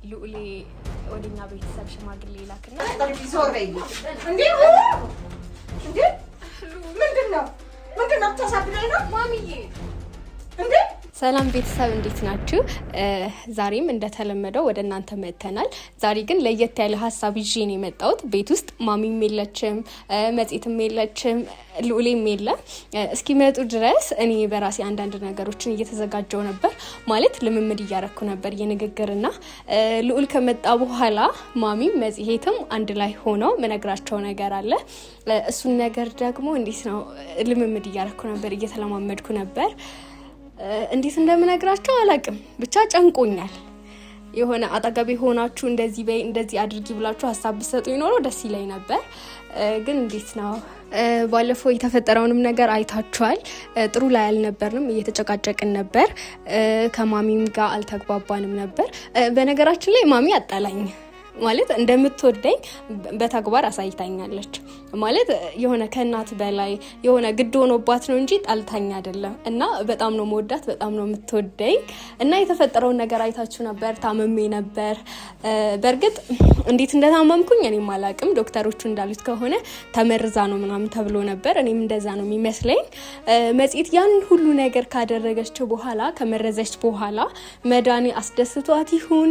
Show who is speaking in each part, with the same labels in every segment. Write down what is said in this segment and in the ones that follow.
Speaker 1: ልዑሌ ወደኛ ቤተሰብ ሽማግሌ ላክና
Speaker 2: ዞረኝ እንዴ እንዴ ምንድነው ተሳብለኝ ነው ማሚዬ እንዴ
Speaker 1: ሰላም ቤተሰብ እንዴት ናችሁ? ዛሬም እንደተለመደው ወደ እናንተ መጥተናል። ዛሬ ግን ለየት ያለ ሀሳብ ይዤ ነው የመጣሁት። ቤት ውስጥ ማሚም የለችም፣ መጽሔትም የለችም፣ ልዑሌም የለም። እስኪመጡ ድረስ እኔ በራሴ አንዳንድ ነገሮችን እየተዘጋጀው ነበር። ማለት ልምምድ እያረኩ ነበር የንግግርና ልዑል ከመጣ በኋላ ማሚም መጽሔትም አንድ ላይ ሆነው መነግራቸው ነገር አለ። እሱን ነገር ደግሞ እንዴት ነው ልምምድ እያረኩ ነበር፣ እየተለማመድኩ ነበር። እንዴት እንደምነግራቸው አላቅም፣ ብቻ ጨንቆኛል። የሆነ አጠገቤ ሆናችሁ እንደዚህ በይ እንደዚህ አድርጊ ብላችሁ ሀሳብ ብትሰጡ ይኖረው ደስ ይለኝ ነበር። ግን እንዴት ነው ባለፈው የተፈጠረውንም ነገር አይታችኋል። ጥሩ ላይ አልነበርንም፣ እየተጨቃጨቅን ነበር። ከማሚም ጋር አልተግባባንም ነበር። በነገራችን ላይ ማሚ አጣላኝ ማለት እንደምትወደኝ በተግባር አሳይታኛለች። ማለት የሆነ ከእናት በላይ የሆነ ግድ ሆኖባት ነው እንጂ ጣልታኝ አይደለም። እና በጣም ነው መወዳት፣ በጣም ነው የምትወደኝ። እና የተፈጠረውን ነገር አይታችሁ ነበር። ታመሜ ነበር። በእርግጥ እንዴት እንደታመምኩኝ እኔም አላቅም። ዶክተሮቹ እንዳሉት ከሆነ ተመርዛ ነው ምናምን ተብሎ ነበር። እኔም እንደዛ ነው የሚመስለኝ። መጽሔት ያን ሁሉ ነገር ካደረገችው በኋላ ከመረዘች በኋላ መዳኔ አስደስቷት ይሁን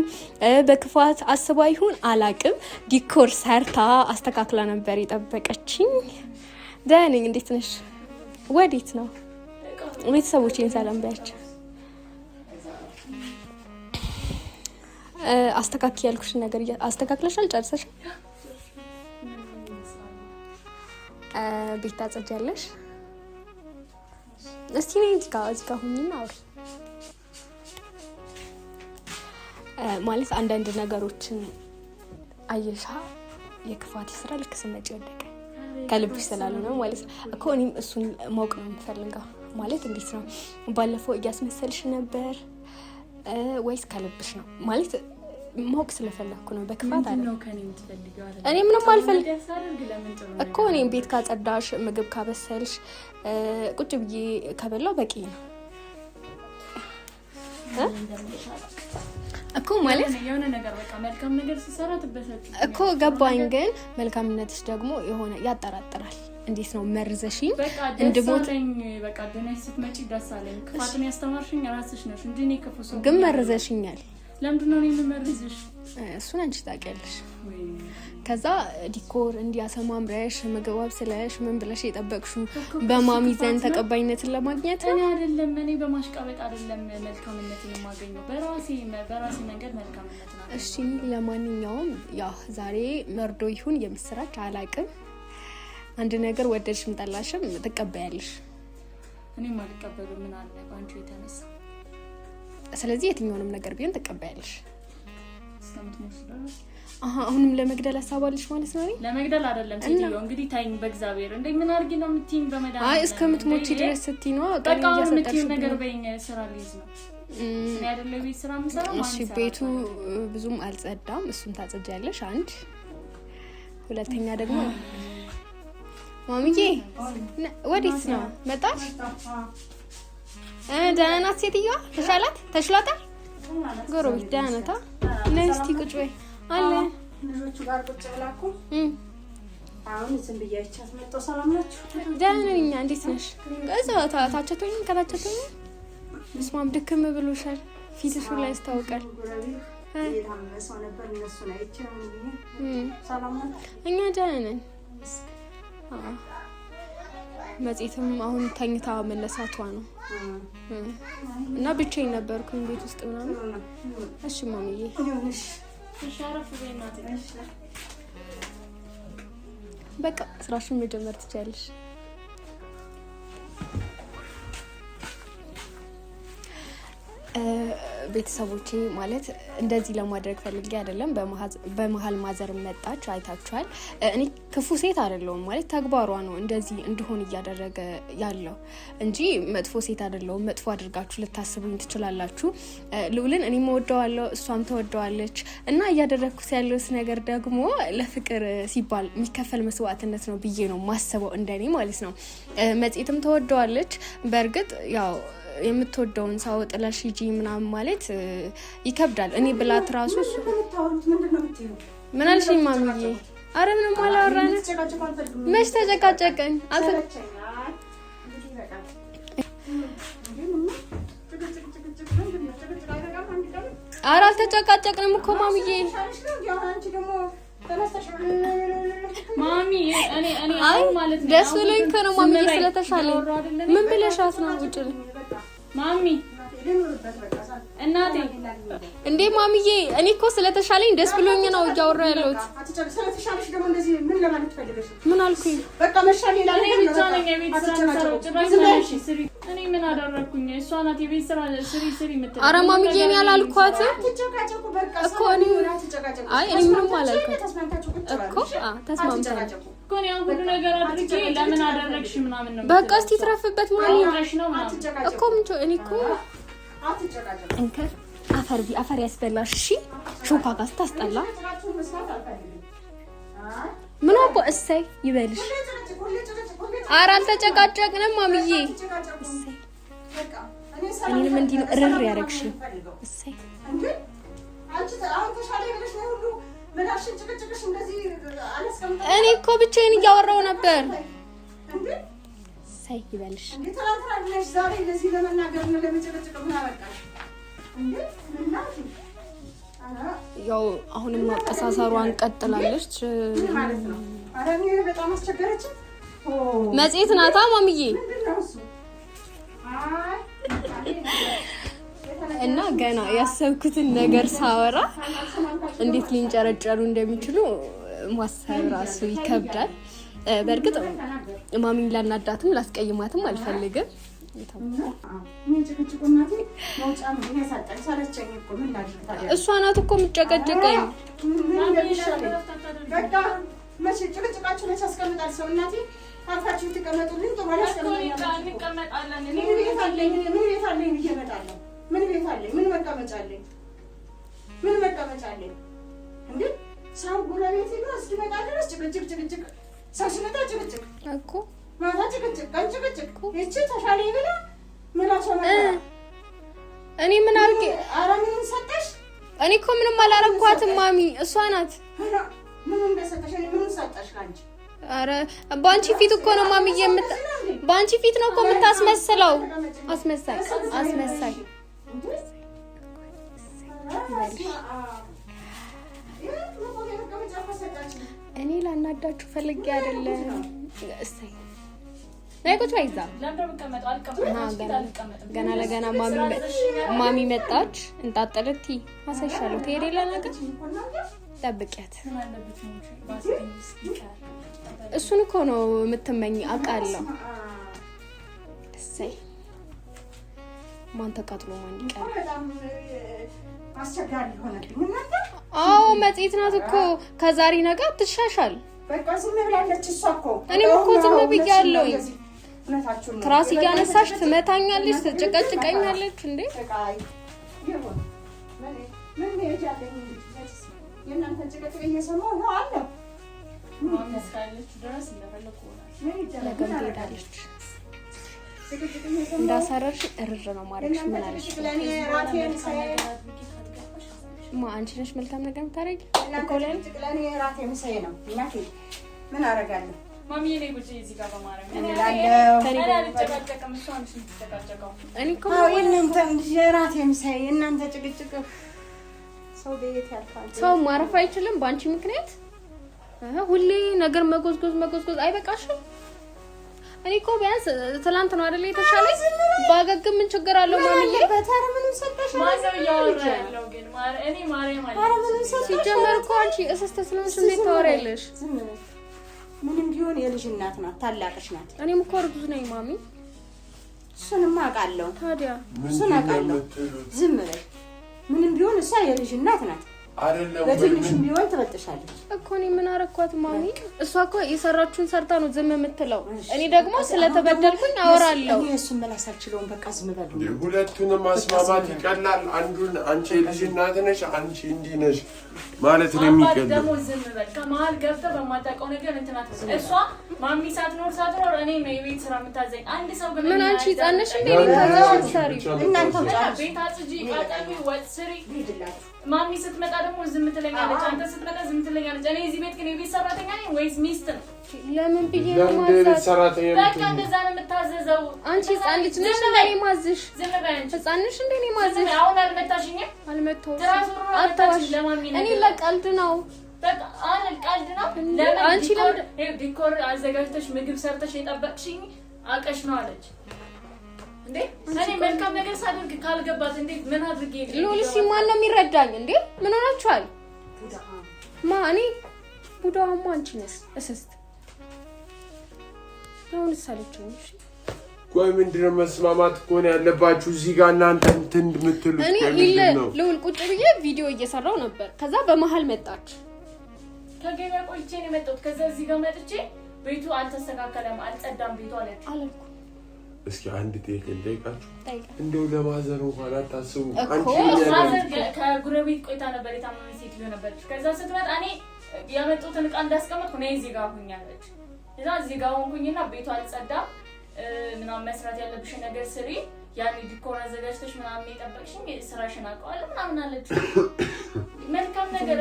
Speaker 1: በክፋት አስባ ይሁን አላቅም፣ ዲኮር ሰርታ አስተካክላ ነበር የጠበቀችኝ። ደህና ነኝ። እንዴት ነሽ? ወዴት ነው? ቤተሰቦቼን ሰላም በያቸው። አስተካኪ ያልኩሽ ነገር አስተካክለሻል? ጨርሰሻል? ቤት ታጸጃለሽ? እስቲ ነይ እዚህ ጋር ሁኚና አውሪ። ማለት አንዳንድ ነገሮችን አየሻ፣ የክፋት ስራ ልክ ስመጪ ወደቀ ከልብሽ ስላልሆነ ማለት ነው እኮ። እኔም እሱን ማወቅ ነው የምፈልገው። ማለት እንዴት ነው ባለፈው እያስመሰልሽ ነበር ወይስ ከልብሽ ነው? ማለት ማወቅ ስለፈለኩ ነው። በክፋት አይደለም እኔ ምንም አልፈልግም እኮ። እኔም ቤት ካጸዳሽ፣ ምግብ ካበሰልሽ፣ ቁጭ ብዬ ከበላው በቂ ነው እኮ። ማለት
Speaker 3: የሆነ ነገር በቃ መልካም ነገር ሲሰራ ትበሰጭ
Speaker 1: እኮ ገባኝ። ግን መልካምነትሽ ደግሞ የሆነ ያጠራጥራል። እንዴት ነው መርዘሽኝ እንድሞት?
Speaker 3: በቃ ደህና ስትመጪ ደስ አለኝ። ክፋትን ያስተማርሽኝ ራስሽ ነሽ እንጂ እኔ ክፉ ሰው
Speaker 1: ግን መርዘሽኛል።
Speaker 3: ለምንድን ነው እኔ መርዝሽ?
Speaker 1: እሱን አንቺ ታውቂያለሽ። ከዛ ዲኮር እንዲያሰማምረሽ ምግብ አብስለሽ ምን ብለሽ የጠበቅሽው በማሚ ዘንድ ተቀባይነትን ለማግኘት
Speaker 3: እኔ አይደለም። እኔ በማሽቃበጥ አይደለም መልካምነትን የማገኘው፣ በራሴ መንገድ መልካምነት ነው።
Speaker 1: እሺ ለማንኛውም ያው ዛሬ መርዶ ይሁን የምስራች አላቅም። አንድ ነገር ወደድሽም ጠላሽም ትቀበያለሽ።
Speaker 3: እኔም አልቀበልም። ምን አለ ባንቺ የተነሳ።
Speaker 1: ስለዚህ የትኛውንም ነገር ቢሆን ትቀበያለሽ።
Speaker 3: እስከምትሞት
Speaker 1: አሁንም ለመግደል አሳባለሽ ማለት ነው?
Speaker 3: ለመግደል አይደለም ሴትዮ። እንግዲህ ታይኝ በእግዚአብሔር እንዴ ምን አርጊ ነው የምትይኝ? በመዳን
Speaker 1: አይ እስከምትሞቺ ድረስ ስትይ ነው
Speaker 3: በቃ የምትይኝ ነገር በእኛ ስራ ሊይዝ ነው። እኔ አይደለም ቤት ስራ የምሰራው ማለት ነው።
Speaker 1: እሺ ቤቱ ብዙም አልጸዳም፣ እሱን ታጸጃለሽ። አንድ ሁለተኛ ደግሞ ማሚዬ ወዴት ነው መጣሽ? ደህና ናት ሴትዮዋ? ተሽሏታል? ጎረቤት ደህና ናታ? ነይ እስኪ ቁጭ በይ አለ
Speaker 2: ልጆቹ ጋር ቁጭ ብላኩ። አሁን ዝም ብያቻት መጣሁ። ሰላም ናችሁ?
Speaker 1: ደህና ነኝ። እንዴት ነሽ? ከዛው ታቸቶኝ ከታቸቶኝ መስማም ድክም ብሎሻል። ፊትሽ ላይ ያስታውቃል።
Speaker 2: የታመሰው ነበር እነሱ ላይ ሰላም ናችሁ?
Speaker 1: እኛ ደህና ነን። መጽሔትም አሁን ተኝታ መነሳቷ ነው እና ብቻዬን ነበርኩኝ ቤት ውስጥ ምናምን። እሺ ማሚዬ በቃ ስራሽን መጀመር ትችያለሽ። ቤተሰቦቼ ማለት እንደዚህ ለማድረግ ፈልጌ አይደለም። በመሀል ማዘር መጣች፣ አይታችኋል። እኔ ክፉ ሴት አይደለሁም ማለት ተግባሯ ነው እንደዚህ እንድሆን እያደረገ ያለው እንጂ መጥፎ ሴት አይደለሁም። መጥፎ አድርጋችሁ ልታስቡኝ ትችላላችሁ። ልዑልን እኔ እወደዋለሁ፣ እሷም ተወደዋለች እና እያደረግኩት ያለውስ ነገር ደግሞ ለፍቅር ሲባል የሚከፈል መስዋዕትነት ነው ብዬ ነው ማስበው፣ እንደኔ ማለት ነው። መጽሔትም ተወደዋለች። በእርግጥ ያው የምትወደውን ሰው ጥለሽ ሂጂ ምናምን ማለት ይከብዳል። እኔ ብላት ራሱ ምን አልሽኝ ማሚዬ? አረ ምንም አላወራንም። መች ተጨቃጨቅን? አረ አልተጨቃጨቅንም እኮ ማሚዬ።
Speaker 3: ማሚ እኔ ማለት ነው
Speaker 1: ደስ ብሎኝ እኮ ነው ማሚዬ ስለተሻለኝ። ምን ብለሻት ነው ውጭ
Speaker 3: ማሚ? እናቴ
Speaker 1: እንዴ ማሚዬ እኔ እኮ ስለተሻለኝ ደስ ብሎኝ ነው እያወራሁ ያለሁት።
Speaker 2: ስለተሻለሽ ደግሞ እንደዚህ ምን ለማለት ፈልገሽ?
Speaker 1: ምን አልኩኝ?
Speaker 2: በቃ መሻል ይላል።
Speaker 3: እኔ ብቻ ነኝ የቤት ስራ የምሰራው። እኔ ምን አደረኩኝ? እሷ ናት የቤት ስራ ስሪ የምትለው።
Speaker 1: ኧረ ማሚዬ እኔ አላልኳትም
Speaker 2: አትጨቃጨቁ በቃ
Speaker 1: እኮ እኔ ምንም አላልኳትም እኮ ተስማምተናል
Speaker 3: እኮ ነው ሁሉ ነገር አድርጌ ለምን አደረግሽ ምናምን ነው።
Speaker 1: በቃ እስቲ ትረፍበት ማሚ
Speaker 3: ነው
Speaker 1: እኮ ምን እኔ እኮ እንከር አፈር ያስበላሽ። እሺ ሾካ ጋር ስታስጠላ ምን አቦ እሰይ ይበልሽ። ኧረ አልተጨቃጨቅንም ማሚዬ። እኔንም እንዲህ ነው እርር ያደረግሽ። እሰይ እኔ እኮ ብቻዬን እያወራሁ ነበር። እሰይ ይበልሽ። ያው አሁንም ማቀሳሰሯን ቀጥላለች። መጽሔት ናታ ማሚዬ እና ገና ያሰብኩትን ነገር ሳወራ እንዴት ሊንጨረጨሩ እንደሚችሉ ማሰብ ራሱ ይከብዳል። በእርግጥ ማሚን ላናዳትም ላስቀይማትም አልፈልግም። እሷ ናት እኮ የምትጨቀጭቀኝ።
Speaker 2: ጭቅጭቃችሁ መች ያስቀምጣል ሰው? እናቴ አርፋችሁ ትቀመጡልኝ። ጥሩ እንቀመጣለን። ምን ቤት አለኝ ብዬ እመጣለሁ። ምን ቤት አለኝ? ምን መቀመጫ አለኝ? እንዴ ሰው ጉረቤት ነው እስኪመጣ ድረስ ጭቅጭቅ። ሰው ሲመጣ ጭቅጭቅ
Speaker 1: እኮ
Speaker 2: ማታ ጭቅጭቅ፣ ቀን ጭቅጭቅ። ይቺ ተሻለኝ ብላ ምላሷ መጣ።
Speaker 1: እኔ ምን አድርጌ?
Speaker 2: ኧረ ምን ሰጠሽ?
Speaker 1: እኔ እኮ ምንም አላረኳትም ማሚ፣ እሷ ናት።
Speaker 2: ምን እንደሰጠሽ? ምን ሰጠሽ ላንቺ?
Speaker 1: ኧረ በአንቺ ፊት እኮ ነው ማሚዬ በአንቺ ፊት ነው እኮ የምታስመስለው። አስመሳይ እኔ ላናዳችሁ ፈልጌ አይደለም። እሰይ ነይ ቁጭ በይ እዛ። ገና ለገና ማሚ መጣች። እንጣጠለቲ አሳይሻለሁ። ትሄድ የለ ነገር ጠብቂያት። እሱን እኮ ነው የምትመኝ አውቃለሁ። እሰይ ማን ተቃጥሎ ማን ይቀር? አዎ መጽሔት ናት እኮ ከዛሬ ነገ ትሻሻል።
Speaker 2: በቃ ዝም ብላለች እሷ እኮ።
Speaker 1: እኔም እኮ ዝም ብያለሁኝ። ትራስ እያነሳሽ ትመታኛለች፣ ትጨቀጭቀኛለች። እንዴ
Speaker 2: የእናንተ ጭቅጭቅ እየሰማሁ ነው አለ።
Speaker 1: ነገም ትሄዳለች። እንዳሳረርሽ እርር ነው ማድረግሽ። ምን አለሽ? አንቺ ነሽ መልካም ነገር የምታደርጊ እኮ ለእኔ
Speaker 2: ራቴ ምሳዬ ነው። እናቴ ምን አደርጋለሁ?
Speaker 3: ማሚ እኔ ጉጂ እዚህ ጋር በማረም
Speaker 2: እኔ ላለው
Speaker 1: እኔ እኮ
Speaker 2: የእናንተ ራቴ ምሳዬ የእናንተ ጭቅጭቅ ሰው ቤት ያልፋል።
Speaker 1: ሰው ማረፍ አይችልም በአንቺ ምክንያት። ሁሌ ነገር መጎዝጎዝ አይበቃሽም? እኔ እኮ ቢያንስ ትላንት ነው አይደል የተሻለኝ። ባገግም ምን ችግር አለው ማሚዬ?
Speaker 2: በተረ ምንም ሰጠሽ
Speaker 3: ማዘው ያወራለው ግን እኔ ማርያም አለች።
Speaker 1: ሲጀመር እኮ አንቺ እስስተ ስለሆንሽ እንዴት ታወሪያለሽ?
Speaker 2: ምንም ቢሆን የልጅ እናት ናት፣ ታላቅሽ ናት።
Speaker 1: እኔም እኮ እርጉዝ ነኝ ማሚ።
Speaker 2: እሱንማ አውቃለሁ።
Speaker 1: ታዲያ
Speaker 2: እሱን አውቃለሁ። ዝም በይ። ምንም ቢሆን እሷ የልጅ እናት ናት።
Speaker 4: አይደለም
Speaker 2: ለትንሽም ቢሆን ትበጥሻለች
Speaker 1: እኮ። እኔ ምን አረኳት ማሚ? እሷ እኮ የሰራችውን ሰርታ ነው ዝም የምትለው። እኔ ደግሞ ስለተበደልኩኝ አወራለሁ።
Speaker 2: እኔ እሱን መላስ አልችለውም። በቃ ዝም በሉ።
Speaker 4: ሁለቱንም ማስማማት ይቀላል። አንዱን አንቺ የልጅ እናት ነሽ፣ አንቺ እንዲህ ነሽ ማለት ነው የሚቀለው።
Speaker 3: ደግሞ ዝም በል። ከመሀል ገብተህ በማታውቀው ነገር እንትን አትበል። እሷ ማሚ ሳትኖር እኔ ነው የቤት ስራ የምታዘኝ። አንድ ሰው ግን
Speaker 1: ምን አንቺ ጻነሽ እንዴ? እናንተ
Speaker 3: ቤት አጽጂ፣ አጠቢ፣ ወጥ ስሪ። ማሚ ስትመጣ ደግሞ ዝም ትለኛለች፣ አንተ ስትመጣ ዝም ትለኛለች። እኔ እዚህ ቤት ግን የቤት ሰራተኛ ነኝ ወይስ ሚስት ነው?
Speaker 1: ለምን ብዬ ነው ማዘዝ?
Speaker 3: በቃ እንደዛ ነው የምታዘዘው።
Speaker 1: አንቺ ህፃን ልጅ ነሽ እንዴ? ማዝሽ
Speaker 3: ዝም በይ አንቺ።
Speaker 1: ህፃን ነሽ እንዴ? ማዝሽ
Speaker 3: አሁን አልመታሽኝም?
Speaker 1: አልመታሁሽም። አታዋሽ። እኔ ለቀልድ ነው።
Speaker 3: በቃ አሁን ቀልድ ነው።
Speaker 1: አንቺ
Speaker 3: ዲኮር አዘጋጅተሽ ምግብ ሰርተሽ የጠበቅሽኝ አቀሽ ነው አለች እንዴ? እኔ መልካም ነገር ሳደርግ ካልገባት እንዴት ምን አድርጌ
Speaker 1: ሎልሲ ማን ነው የሚረዳኝ እንዴ? ምን ሆናችኋል? እኔ ቡዳማ አንቺ ነሽ እስስት ነው ልሳለችኝ። እሺ
Speaker 4: ቆይ ምንድነው መስማማት እኮ ነው ያለባችሁ እዚህ ጋር እናንተ እንትን የምትሉት
Speaker 1: ነው። ልውል ቁጭ ብዬ ቪዲዮ እየሰራው ነበር። ከዛ በመሃል መጣች።
Speaker 3: ከገበያ ቆይቼ ነው የመጣሁት። ከዛ እዚህ ጋር መጥቼ ቤቱ አልተስተካከለም፣ አልጸዳም ቤቱ አለች።
Speaker 4: እስኪ አንድ ጥያቄ ልጠይቃችሁ። እንደው ለማዘር እንኳን አታስቡ።
Speaker 3: አንቺ ማዘር ከጉረቤት ቆይታ ነበር፣ የታመመች ሴትዮ ነበረች። ከዛ ስትመጣ እኔ ያመጡትን ዕቃ እንዳስቀመጥኩ ነው እዚህ ጋር ሁኛለች። እዛ እዚህ ጋር ሆንኩኝና ቤቱ አልጸዳም ምናምን መስራት ያለብሽ ነገር ስሪ፣ ያኔ ዲኮር አዘጋጅተሽ ምናምን የጠበቅሽኝ ስራሽን አውቀዋለሁ ምናምን አለች። መልካም ነገር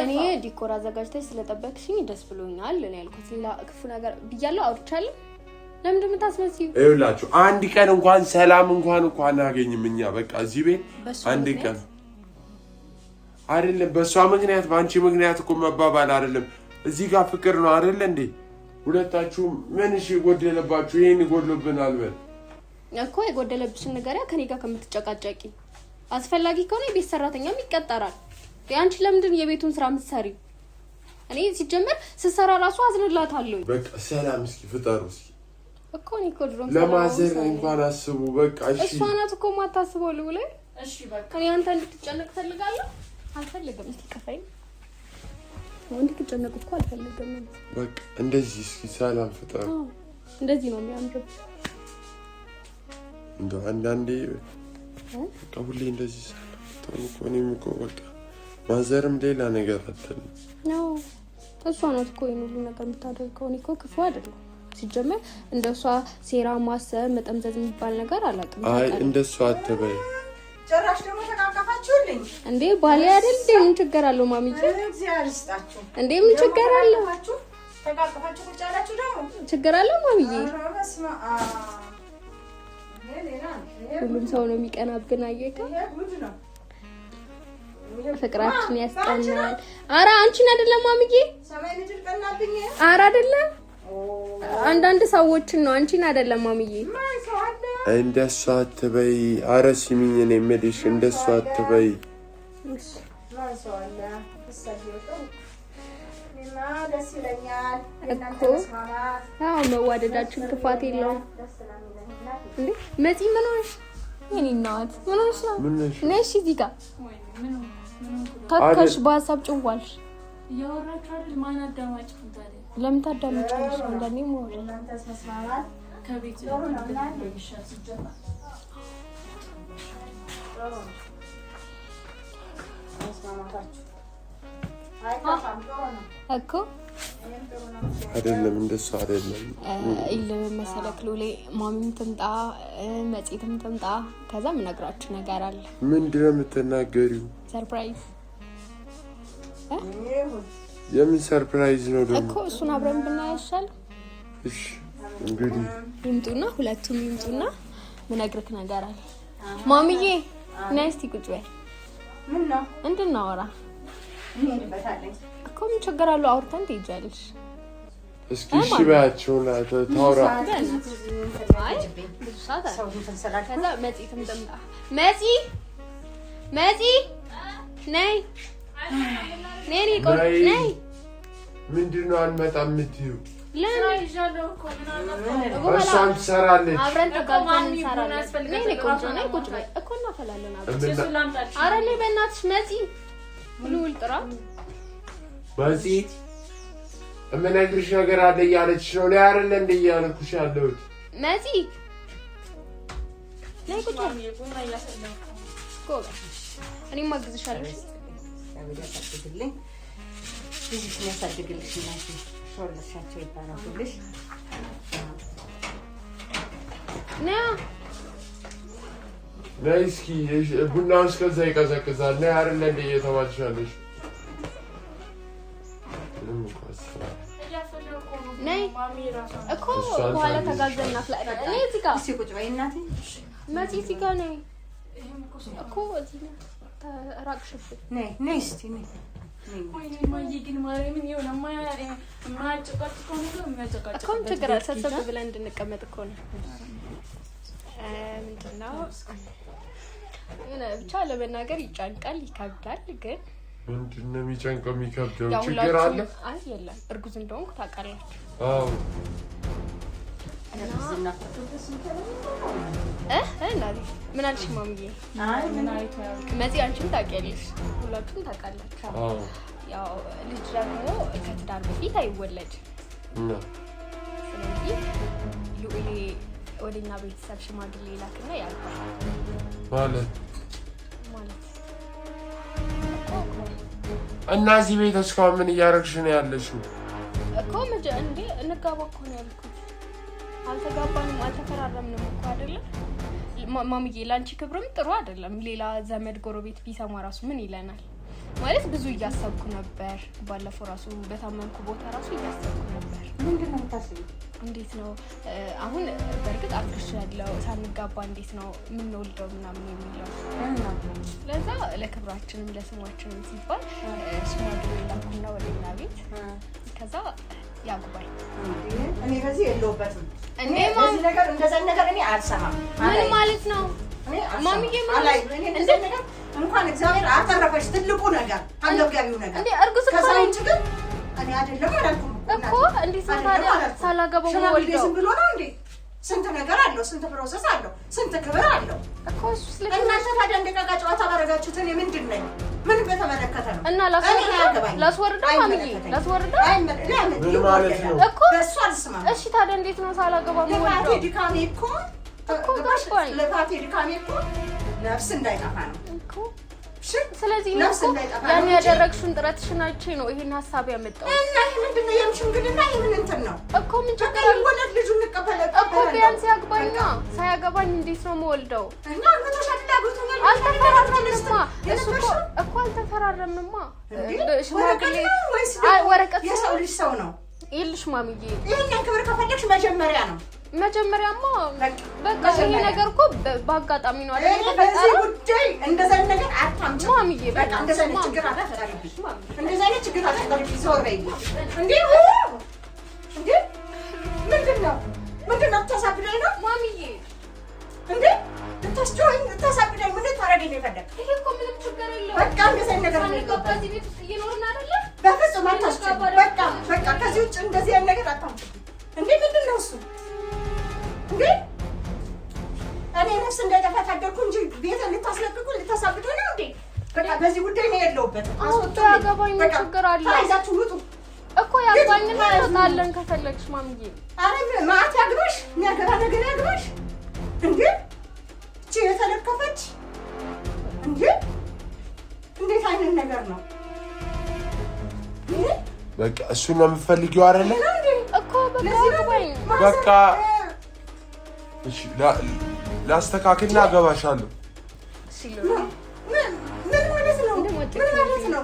Speaker 1: እኔ ዲኮር አዘጋጅተሽ ስለጠበቅሽኝ ደስ ብሎኛል እኔ ያልኩት። ሌላ ክፉ ነገር ብያለሁ? አውርቻለሁ? ለምንድን ነው የምታስመስይው?
Speaker 4: ይኸውላችሁ አንድ ቀን እንኳን ሰላም እንኳን አናገኝም እኛ በቃ እዚህ ቤት አንድ ቀን አይደለም። በሷ ምክንያት በአንቺ ምክንያት እኮ መባባል አይደለም። እዚህ ጋር ፍቅር ነው አይደለ እንዴ? ሁለታችሁም ምን እሺ ጎደለባችሁ? ይሄን ጎድሎብናል በል
Speaker 1: እኮ። የጎደለብሽን ነገር ከኔ ጋር ከምትጨቃጨቂ አስፈላጊ ከሆነ የቤት ሰራተኛም ይቀጠራል። አንቺ ለምንድን የቤቱን ስራ የምትሰሪው? እኔ ሲጀመር ስሰራ ራሱ አዝንላታለሁ።
Speaker 4: በቃ ሰላም እስኪ ፍጠሩ እስኪ
Speaker 1: እኮ። እኔ እኮ ድሮም
Speaker 4: ለማዘር እንኳን አስቡ በቃ። እሺ
Speaker 1: እሷ ናት እኮ የማታስበው ልውል።
Speaker 3: እሺ በቃ
Speaker 1: እኔ አንተ እንድትጨነቅ ፈልጋለሁ? አልፈልግም። እስኪ ከፋይ እንድትጨነቅ እኮ አልፈልግም።
Speaker 4: በቃ እንደዚህ እስኪ ሰላም ፍጠሩ።
Speaker 1: እንደዚህ ነው የሚያምረው።
Speaker 4: እንደው አንዳንዴ በቃ ሁሌ እንደዚህ ሰላም ፍጠሩ እኮ። እኔም እኮ በቃ ማዘርም ሌላ ነገር አትልም
Speaker 1: ነው። እሷ ናት እኮ ይሄን ሁሉ ነገር የምታደርገው። እኔ እኮ ክፉ አይደለም። ሲጀመር እንደሷ ሴራ ማሰብ መጠምዘዝ የሚባል ነገር አላውቅም።
Speaker 4: አይ እንደሷ አትበይ።
Speaker 2: ጭራሽ ደግሞ ተቃቀፋችሁልኝ
Speaker 1: እንዴ? ባሌ አይደል እንዴ? ምን ችግር አለው ማሚዬ?
Speaker 2: እግዚአብሔር ይስጣችሁ
Speaker 1: እንዴ? ምን ችግር አለው?
Speaker 2: ተቃቀፋችሁ ቁጭ አላችሁ ደግሞ
Speaker 1: ችግር አለው ማሚዬ?
Speaker 2: በስመ አብ።
Speaker 1: ሁሉም ሰው ነው የሚቀናብን። አየከ ፍቅራችን ያስቀናል። ኧረ አንቺን አይደለም ማሚዬ፣
Speaker 2: ሰማይ ምድር ቀናብኝ።
Speaker 1: ኧረ አይደለም አንዳንድ ሰዎችን ነው፣ አንቺን አይደለም ማሚዬ።
Speaker 4: እንደሷ አትበይ። ኧረ ስሚኝ፣ እኔ የምልሽ እንደሷ አትበይ።
Speaker 2: ደስ ይለኛል
Speaker 1: እኮ። አዎ መዋደዳችን ክፋት የለውም እንዴ? መጪ ምን ሆነሽ? የኔ እናት ምን ሆነሽ ነው? ነሽ እዚህ ጋር ታካሽ በሀሳብ ጭዋልሽ።
Speaker 3: እያወራችሁ አይደል? ማን አዳማጭ ነው ታዲያ?
Speaker 1: ለምን ታዳምጫለሽ? አንዳንዴ ሞር
Speaker 2: እናንተስ መስማማት
Speaker 3: ከቤት ይሻል ሲጀመር
Speaker 2: መስማማታችሁ አይካፋም። ጥሩ ነው
Speaker 1: እኮ
Speaker 4: አይደለም? እንደሱ አይደለም።
Speaker 1: ለምን መሰለክ ሉሌ፣ ማሚም ትምጣ መጽሔትም ትምጣ፣ ከዛ የምነግራችሁ ነገር አለ።
Speaker 4: ምንድን ነው የምትናገሪው?
Speaker 1: ሰርፕራይዝ።
Speaker 4: የምን ሰርፕራይዝ ነው ደግሞ
Speaker 1: እኮ? እሱን አብረን ብናያሻል።
Speaker 4: እሺ እንግዲህ
Speaker 1: ይምጡና ሁለቱም ይምጡና ምነግርክ ነገር አለ። ማሚዬ ነይ እስቲ ቁጭ በይ።
Speaker 2: ምን ነው
Speaker 1: እንድናወራ እኮ። ምን ችግር አለው? አውርተን ትሄጃለሽ።
Speaker 4: እስኪ እሺ በያቸውና ታውራ።
Speaker 1: አይ ከዛ መጽሔትም ትምጣ። መጽ ነይ ነይ ቆይ ነይ።
Speaker 4: ምንድን ነው አልመጣም የምትይው?
Speaker 1: ለምን
Speaker 4: እሷም ትሰራለች።
Speaker 1: አብረን ተጋብተን እንሰራለን። ነይ ቆንጆ ነይ ቁጭ በይ እኮ እናፈላለን አብረን። ኧረ ነይ በእናትሽ መጽ ልውል ጥራ።
Speaker 4: መጽ የምነግርሽ ነገር አለ እያለችሽ ነው። ላይ አይደለ እንደ እያልኩሽ ያለሁት
Speaker 1: መጽ ነይ ቁጭ በይ። እኔም አግዝሻለሁ።
Speaker 2: ልጅሽን ያሳድግልሽ እናቴ። ሾልሻቸው ይባረኩልሽ።
Speaker 4: ነይ እስኪ ቡናውን እስከዛ ይቀዘቅዛል። ነይ አይደለ እንደ እየተባልሻለሽ
Speaker 1: ነይ እኮ በኋላ ተጋዘን እናፍላ። ነይ እዚህ ጋር
Speaker 2: እስኪ ቁጭ በይ እናቴ።
Speaker 1: መሲ እዚህ ጋር ነይ እኮ እዚህ ተራቅሽብኝ።
Speaker 2: ነይ ነይ እስኪ ነይ።
Speaker 1: እኮ ችግር አለ። ሰብሰብ ብለን እንድንቀመጥ እኮ ነው። ምንድን ነው ብቻ ለመናገር ይጨንቃል፣ ይከብዳል። ግን
Speaker 4: ምንድን ነው የሚጨንቀው የሚከብደው? ችግር አለ?
Speaker 1: አይ የለም፣ እርጉዝ እንደሆንኩ ታውቃላችሁ።
Speaker 4: አዎ
Speaker 1: ምን አልሽ ማምዬ? መሲ አንቺም ታውቂያለሽ፣ ሁላችሁም ታውቃላችሁ። ያው ልጅ ደግሞ ከትዳር በፊት አይወለድም። ስለዚህ ሉኤ ወደኛ ቤተሰብ ሽማግሌ ላክና ያልኳል
Speaker 4: ማለት እና እዚህ ቤት እስካሁን ምን እያደረግሽ ነው ያለሽው?
Speaker 1: እኮ እንዴ እንጋባ እኮ ነው ያልኩት። አልተጋባንም፣ አልተፈራረምንም እኮ አይደለም ማምዬ። ለአንቺ ክብርም ጥሩ አይደለም። ሌላ ዘመድ ጎረቤት ቢሰማ ራሱ ምን ይለናል? ማለት ብዙ እያሰብኩ ነበር። ባለፈው ራሱ በታመምኩ ቦታ ራሱ እያሰብኩ ነበር።
Speaker 2: ምንድን ነው የምታስቢው?
Speaker 1: እንዴት ነው አሁን በእርግጥ አርግሻለሁ፣ ሳንጋባ እንዴት ነው የምንወልደው ምናምን የሚለው ለዛ ለክብራችንም ለስማችንም ሲባል ሽማግሌ ላኩና ወደኛ ቤት ከዛ ያግባኝ።
Speaker 2: እኔ በዚህ የለሁበትም።
Speaker 1: እኔ
Speaker 2: በዚህ ነገር እንደዛ ነገር እኔ አልሰማም።
Speaker 1: ምን ማለት ነው ማሚዬ?
Speaker 2: እንደዛ ነገር እንኳን እግዚአብሔር አተረፈሽ። ትልቁ ነገር አንገብጋቢው ነገር
Speaker 1: እንዴ እርጉዝ እኮ ነኝ
Speaker 2: ግን እኔ አይደለም አላልኩም
Speaker 1: እኮ። እንዴት ነው ታዲያ ሳላገባው ወልደው?
Speaker 2: ዝም ብሎ ነው እንዴ? ስንት ነገር አለው፣ ስንት ፕሮሰስ አለው፣ ስንት ክብር አለው
Speaker 1: እኮ እሱ።
Speaker 2: እናንተ ታዲያ እንደቃቃ ጨዋታ ባረጋችሁት እኔ ምንድን ነኝ? ምን በተመለከተ ነው?
Speaker 1: እና ላስወርደው ማሚዬ፣ ላስወርደው
Speaker 4: ምን ማለት ነው
Speaker 1: እኮ?
Speaker 2: በእሱ አልስማም።
Speaker 1: እሺ ታዲያ እንዴት ነው ሳላገባው ወልደው?
Speaker 2: ልፋቴ ድካሜ እኮ ልፋቴ ድካሜ እኮ ነፍስ እንዳይጠፋ ነው እኮ።
Speaker 1: ስለዚህ ነው ያን ያደረግሽውን ጥረትሽን አይቼ ነው ይሄን ሐሳብ ያመጣው።
Speaker 2: እና ይሄ ምንድን ነው የምሽምግልና? ይሄ ምን እንትን ነው
Speaker 1: እኮ? ምን ችግር አለ?
Speaker 2: ወለድ ልጁን እንቀበለው
Speaker 1: እኮ ቢያንስ ያግባኛ። ሳያገባኝ እንዴት ነው የምወልደው?
Speaker 2: እና አልተሻለ አግብቶኛል።
Speaker 1: አልተፈራረምንማ። እሱ እኮ አልተፈራረምንማ። ሽማግሌ ወረቀት
Speaker 2: የሰው ልጅ ሰው ነው
Speaker 1: ይልሽ ማሚዬ።
Speaker 2: ይሄን ክብር ከፈለግሽ መጀመሪያማ
Speaker 1: በቃ ይሄ ነገር እኮ በአጋጣሚ ነው አይደል?
Speaker 2: በዚህ ጉዳይ እንደዛ ነገር አታምጪ
Speaker 1: ማሚዬ።
Speaker 2: በቃ እንደዛ ችግር አታፈጣሪብሽ። እንደዛ ችግር አታፈጣሪብሽ። ዞር በይ እንዴ! እንዴ! ምንድን ነው ተሳብዳይ ነው
Speaker 1: ማሚዬ?
Speaker 2: እንዴ! ተሳብዳይ ምን ታረጋለሽ? ይፈደቅ
Speaker 1: ይሄ እኮ ምንም ችግር የለውም።
Speaker 2: በቃ እንደዛ ነገር ነው።
Speaker 1: በዚህ ቤት ውስጥ እየኖርን አይደለ?
Speaker 2: በፍጹም አታስችል። በቃ ከዚህ ውጭ እንደዚህ አይነት ነገር አታምጪ። እንዴ ምንድን ነው እሱ? እንዴ እኔ ነፍስ እንዳይጠፋ ታደርኩ እንጂ ቤት ልታስለቅቁ ልታሳብዱ ነው እንዴ? በቃ በዚህ ጉዳይ ነው የለውበትም።
Speaker 1: አስወጡ። ያገባኝ ችግር አለ።
Speaker 2: አይዛችሁ ውጡ
Speaker 1: እኮ ያገባኝና እንወጣለን ከፈለግሽ ማሚዬ።
Speaker 2: አረ ማት ያግባሽ፣ የሚያገባ ነገር ያግባሽ። እንዴ እቺ የተለከፈች እንዴ እንዴት አይነት ነገር ነው?
Speaker 4: በቃ እሱ ነው የምትፈልጊው አይደለ?
Speaker 1: እኮ በቃ ያግባኝ።
Speaker 4: በቃ እሺ ላስተካክልና አገባሻለሁ።
Speaker 1: እሺ
Speaker 2: ምን ማለት ነው? ለምን ነው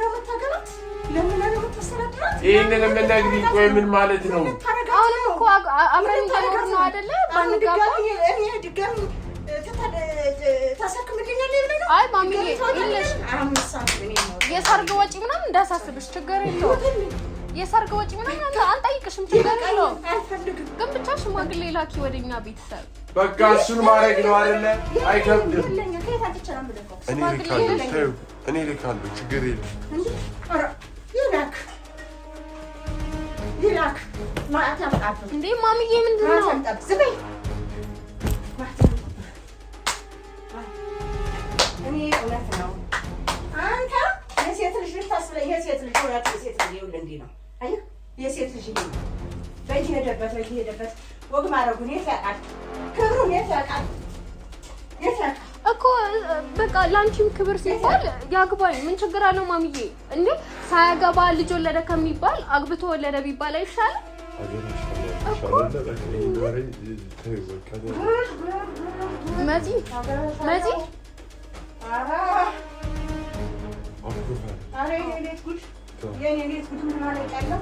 Speaker 2: የምታገባት? ለምን ነው የምትሰራላት?
Speaker 4: ይሄንን የምነግሪኝ ቆይ ምን ማለት ነው?
Speaker 1: አሁን እኮ አብረን እየኖርን ነው አይደለ? ባንጋባ
Speaker 2: እኔ ድጋሚ ታሳክምልኛል ይብለ ነው።
Speaker 1: አይ ማሚዬ ይልሽ የሰርግ ወጪ ምናምን እንዳሳስብሽ ችግር የለውም። የሰርግ ወጪ ምናምን አንጠይቅሽም፣ ችግር የለውም። ግን ብቻ ሽማግሌ ላኪ ወደኛ ቤተሰብ።
Speaker 4: በቃ እሱን ማድረግ ነው አይደለ? አይከብድም። እኔ ልካለሁ፣ ችግር የለም።
Speaker 2: ይላክ ማለት ያምጣት
Speaker 1: እንዴ ማሚዬ ምንድን ነው?
Speaker 2: ዝም እኔ እውነት ነው አንተ የሴት ልጅ ልታስብለኝ የሴት ልጅ ወራጭ የሴት ልጅ ይኸውልህ እንዲህ ነው። አየህ የሴት ልጅ ይሄ ነው። በየሄደበት ወግ ማድረጉን የት ያውቃል? ክብሩን የት ያውቃል?
Speaker 1: እኮ በቃ ላንቺም ክብር ሲባል ያግባኝ። ምን ችግር አለው ማሚዬ? እንዴ ሳያገባ ልጅ ወለደ ከሚባል አግብቶ ወለደ ቢባል አይሻልም? መዚ
Speaker 2: የኔ ቤት ጉድ ምን ማለት ያለው?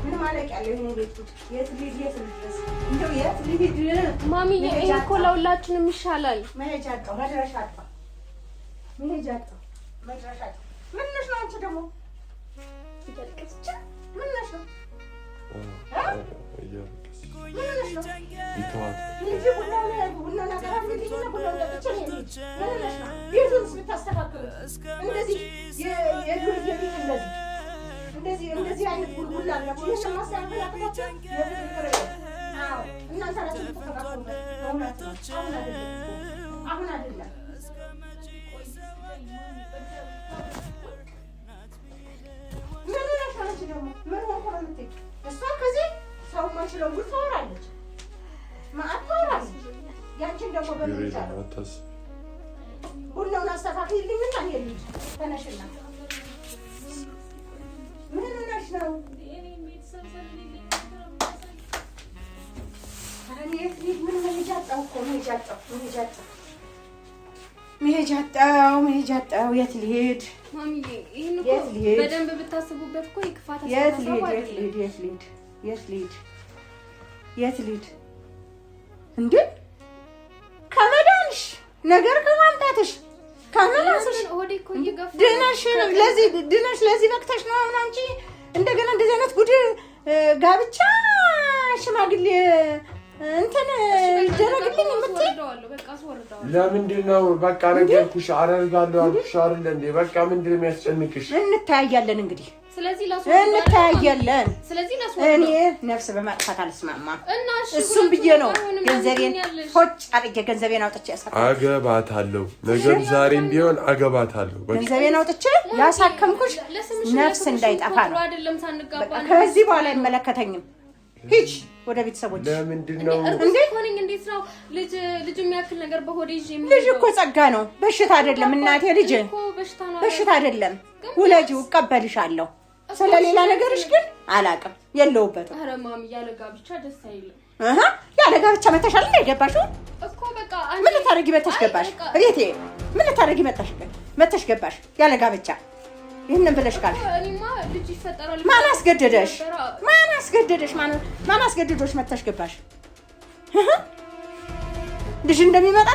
Speaker 2: ምን ማለት ያለው? የኔ ቤት ጉድ የት ልሂድ? የት ልድረስ? እንደው የት ልሂድ?
Speaker 1: ማሚዬ ይሄ እኮ ለሁላችንም ይሻላል።
Speaker 2: መሄጃ አጣሁ፣ መድረሻ አጣሁ፣ መሄጃ አጣሁ፣ መድረሻ አጣሁ። ምን ነሽ ነው አንቺ ደግሞ? ይተልከስቻ ምን ነሽ ነው? ምን ነሽ ነው? ይተዋት እንጂ ቡና ነገር አፍልልኝ ነው ቡና ለጥቼ ነው። ምን ነሽ ነው? ቤቱን ስታስተካክሉ እንደዚህ የዱር የቤት እንደዚህ አይነት ጉልጉል አለ። ይሄን ማስተካከል አቅቷቸው አዎ እናንተ ራሳችሁ ተፈቃቀሉ። አሁን አይደለም ምን ነሽ አንቺ ደግሞ? ምን ሆነ ማለት እሷ ከዚህ ሰው ማችለው ጉድ ታወራለች፣ ማአት ታወራለች። ያንቺን ደግሞ በምንጫ ቡናውን አስተካክልልኝና ይሄን ተነሽና ምን ነሽ ነው? መሄጃ አጣሁ። የት ልሂድ?
Speaker 1: ማሚዬ ይሄን እኮ በደንብ ብታስቡበት እኮ ይክፋታ።
Speaker 2: የት ልሂድ? እንዴ ከመዳንሽ ነገር ከማምጣትሽ ከመላስሽ ድነሽ ለዚህ በቅተሽ ነው አሁን አንቺ እንደገና እንደዚህ አይነት ጉድ ጋብቻ ሽማግሌ እንትን ይደረግልኝ የምትይ
Speaker 4: ለምንድን ነው? በቃ ነገርኩሽ፣ አደርጋለሁ አልኩሽ አይደል እንዴ? በቃ ምንድን ነው የሚያስጨንቅሽ?
Speaker 2: እንታያለን እንግዲህ እንታያለን። እኔ ነፍስ በማጥፋት አልስማማም። እሱም ብዬ ነው ገንዘቤን ሆጭ አድርጌ ገንዘቤን አውጥቼ
Speaker 4: አገባታለሁ። ነገም ዛሬም ቢሆን አገባታለሁ።
Speaker 2: ገንዘቤን አውጥቼ ያሳከምኩሽ ነፍስ እንዳይጠፋ ነው። ከዚህ በኋላ አይመለከተኝም። ሂጅ ወደ ቤተሰቦች።
Speaker 4: ለምንድን ነው
Speaker 1: እንዴት ነው ልጅ የሚያክል ነገር በሆዴ ይዤ?
Speaker 2: ልጅ እኮ ጸጋ ነው፣ በሽታ አይደለም እናቴ። ልጅ በሽታ አይደለም። ውለጂው፣ እቀበልሻለሁ። ስለሌላ ነገርሽ ግን አላውቅም፣ የለውበትም።
Speaker 1: ኧረ ማሚ ያለ ጋብቻ ደስ አይልም።
Speaker 2: ያለ ጋብቻ መተሻል እንደ ገባሽው
Speaker 1: እኮ በቃ
Speaker 2: ምን ልታረጊ መተሽ ገባሽ? ቤቴ ምን ልታረጊ መተሽ ገባሽ? ያለ ጋብቻ ይሄንን ብለሽ ካልሽ
Speaker 1: እኔማ ልጅ ይፈጠራል።
Speaker 2: ማን አስገደደሽ? ማን አስገደዶሽ መተሽ ገባሽ? ልጅ እንደሚመጣ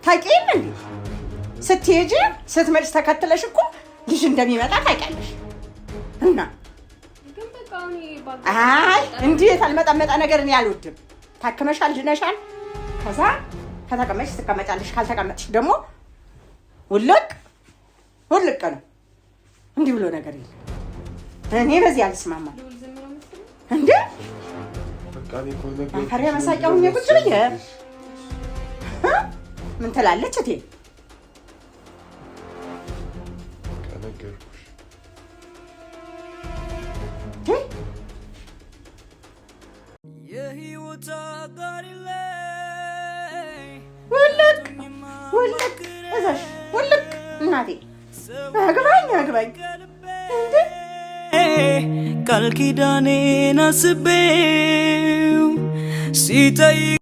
Speaker 2: ታውቂም እንዴ? ስትሄጂ ስትመጪ ተከትለሽ እኮ ልጅ እንደሚመጣ ታውቂያለሽ። እና
Speaker 1: ግን በቃ እኔ
Speaker 2: አይ እንዴት አልመጣመጣ ነገር እኔ አልወድም። ታከመሻል፣ ድነሻል። ከዛ ከተቀመጥሽ ትቀመጫለሽ፣ ካልተቀመጥሽ ደግሞ ውልቅ ነው። እንዲህ ብሎ ነገር የለም። እኔ በዚህ አልስማማም እንዴ። አፈሪያ መሳቂያው ነው ቁጭ ብዬ ምን ትላለች እቴ?
Speaker 5: የህይወት አጋሪ ላይ
Speaker 2: ውልቅ እዛሽ ውልቅ እናቴ አግባኝ እንዴ
Speaker 5: ቃል ኪዳኔን አስቤው ሲጠይቅ